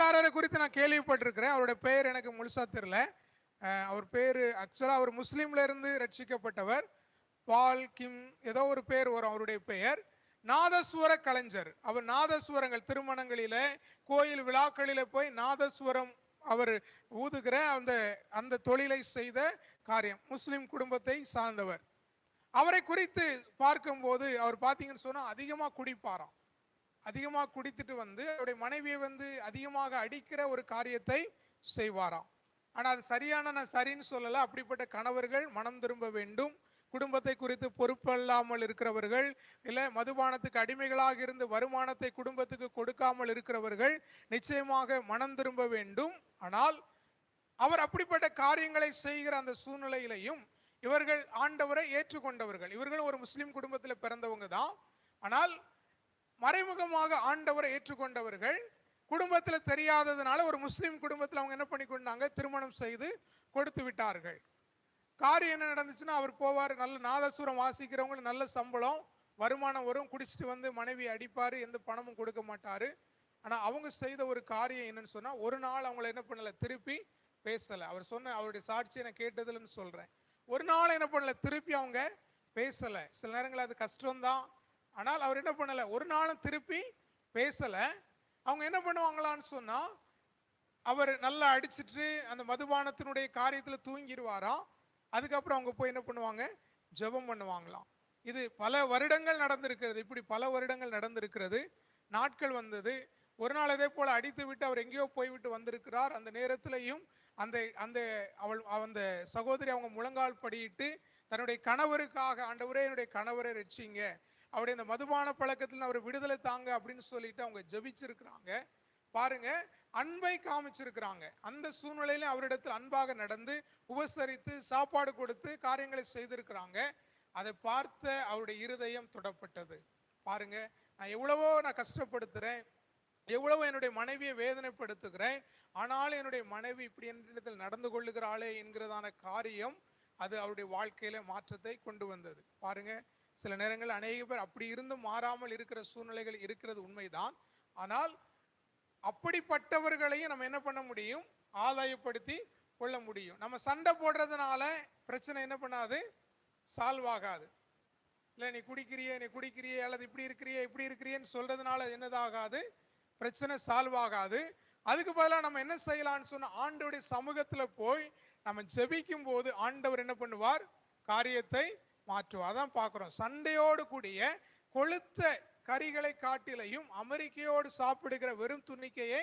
ஊழியக்காரரை குறித்து நான் கேள்விப்பட்டிருக்கிறேன். அவருடைய பெயர் எனக்கு முழுசா தெரியல. அவர் பேர் ஆக்சுவலா அவர் முஸ்லீம்ல இருந்து ரட்சிக்கப்பட்டவர். பால் கிம் ஏதோ ஒரு பேர் வரும் அவருடைய பெயர். நாதஸ்வர கலைஞர். அவர் நாதஸ்வரங்கள் திருமணங்களில கோயில் விழாக்களில போய் நாதஸ்வரம் அவர் ஊதுகிற அந்த தொழிலை செய்த காரியம். முஸ்லிம் குடும்பத்தை சார்ந்தவர். அவரை குறித்து பார்க்கும்போது அவர் பார்த்தீங்கன்னு சொன்னா அதிகமாக குடிப்பாராம். அதிகமாக குடித்துட்டு அவருடைய மனைவியை அதிகமாக அடிக்கிற ஒரு காரியத்தை செய்வாராம். ஆனால் அது சரியான, நான் சரின்னு சொல்லலை. அப்படிப்பட்ட கணவர்கள் மனம் திரும்ப வேண்டும். குடும்பத்தை குறித்து பொறுப்பல்லாமல் இருக்கிறவர்கள், இல்லை மதுபானத்துக்கு அடிமைகளாக இருந்து வருமானத்தை குடும்பத்துக்கு கொடுக்காமல் இருக்கிறவர்கள் நிச்சயமாக மனம் திரும்ப வேண்டும். ஆனால் அவர் அப்படிப்பட்ட காரியங்களை செய்கிற அந்த சூழ்நிலையிலையும் இவர்கள் ஆண்டவரை ஏற்றுக்கொண்டவர்கள். இவர்களும் ஒரு முஸ்லிம் குடும்பத்தில் பிறந்தவங்க தான். ஆனால் மறைமுகமாக ஆண்டவரை ஏற்றுக்கொண்டவர்கள். குடும்பத்தில் தெரியாததுனால ஒரு முஸ்லிம் குடும்பத்தில் அவங்க என்ன பண்ணி கொண்டாங்க, திருமணம் செய்து கொடுத்து விட்டார்கள். காரியம் என்ன நடந்துச்சுன்னா, அவர் போவார், நல்ல நாதசுரம் வாசிக்கிறவங்களுக்கு நல்ல சம்பளம் வருமானம் வரும். குடிச்சிட்டு மனைவி அடிப்பார், எந்த பணமும் கொடுக்க மாட்டார். ஆனால் அவங்க செய்த ஒரு காரியம் என்னன்னு சொன்னால், ஒரு நாள் அவங்கள என்ன பண்ணலை, திருப்பி பேசலை. அவர் சொன்ன அவருடைய சாட்சியை நான் கேட்டதுன்னு சொல்கிறேன். ஒரு நாள் என்ன பண்ணலை, திருப்பி அவங்க பேசலை. சில நேரங்களில் அது கஷ்டம்தான். ஆனால் அவர் என்ன பண்ணலை, ஒரு நாளும் திருப்பி பேசலை. அவங்க என்ன பண்ணுவாங்களான்னு சொன்னால், அவர் நல்லா அடிச்சுட்டு அந்த மதுபானத்தினுடைய காரியத்தில் தூங்கிடுவாராம். அதுக்கப்புறம் அவங்க போய் என்ன பண்ணுவாங்க, ஜெபம் பண்ணுவாங்களாம். இது பல வருடங்கள் நடந்திருக்கிறது. இப்படி பல வருடங்கள் நடந்திருக்கிறது. நாட்கள் வந்தது. ஒரு நாள் அதே போல் அடித்து விட்டு அவர் எங்கேயோ போய்விட்டு வந்திருக்கிறார். அந்த நேரத்திலையும் அந்த சகோதரி அவங்க முழங்கால் படியிட்டு தன்னுடைய கணவருக்காக, ஆண்டவரே என்னுடைய கணவரை ரட்சிங்க, அவருடைய இந்த மதுபான பழக்கத்தில் அவர் விடுதலை தாங்க அப்படின்னு சொல்லிட்டு அவங்க ஜெபிச்சிருக்கிறாங்க. பாருங்க, அன்பை காமிச்சிருக்கிறாங்க. அந்த சூழ்நிலையில அவரிடத்தில் அன்பாக நடந்து உபசரித்து சாப்பாடு கொடுத்து காரியங்களை செய்திருக்கிறாங்க. அதை பார்த்த அவருடைய இருதயம் தொடப்பட்டது. பாருங்க, நான் எவ்வளவோ கஷ்டப்படுத்துறேன், எவ்வளவோ என்னுடைய மனைவியை வேதனைப்படுத்துகிறேன், ஆனாலும் என்னுடைய மனைவி இப்படி என்னிடத்தில் நடந்து கொள்ளுகிறாளே என்கிறதான காரியம் அது அவருடைய வாழ்க்கையில மாற்றத்தை கொண்டு வந்தது. பாருங்க, சில நேரங்கள் அநேக பேர் அப்படி இருந்தும் மாறாமல் இருக்கிற சூழ்நிலைகள் இருக்கிறது உண்மைதான். ஆனால் அப்படிப்பட்டவர்களையும் நம்ம என்ன பண்ண முடியும், ஆதாயப்படுத்தி கொள்ள முடியும். நம்ம சண்டை போடுறதுனால பிரச்சனை என்ன பண்ணாது, சால்வ் ஆகாது. இல்லை நீ குடிக்கிறியே அல்லது இப்படி இருக்கிறியேன்னு சொல்றதுனால என்னதாகாது, பிரச்சனை சால்வ் ஆகாது. அதுக்கு பதிலாக நம்ம என்ன செய்யலாம்னு சொன்ன, ஆண்டவருடைய சமூகத்துல போய் நம்ம ஜெபிக்கும் போது ஆண்டவர் என்ன பண்ணுவார், காரியத்தை மாற்றுவார். அதான் பார்க்கிறோம். சண்டையோடு கூடிய கொளுத்த கரிகளை காட்டிலையும் அமெரிக்கையோடு சாப்பிடுகிற வெறும் துணிக்கையை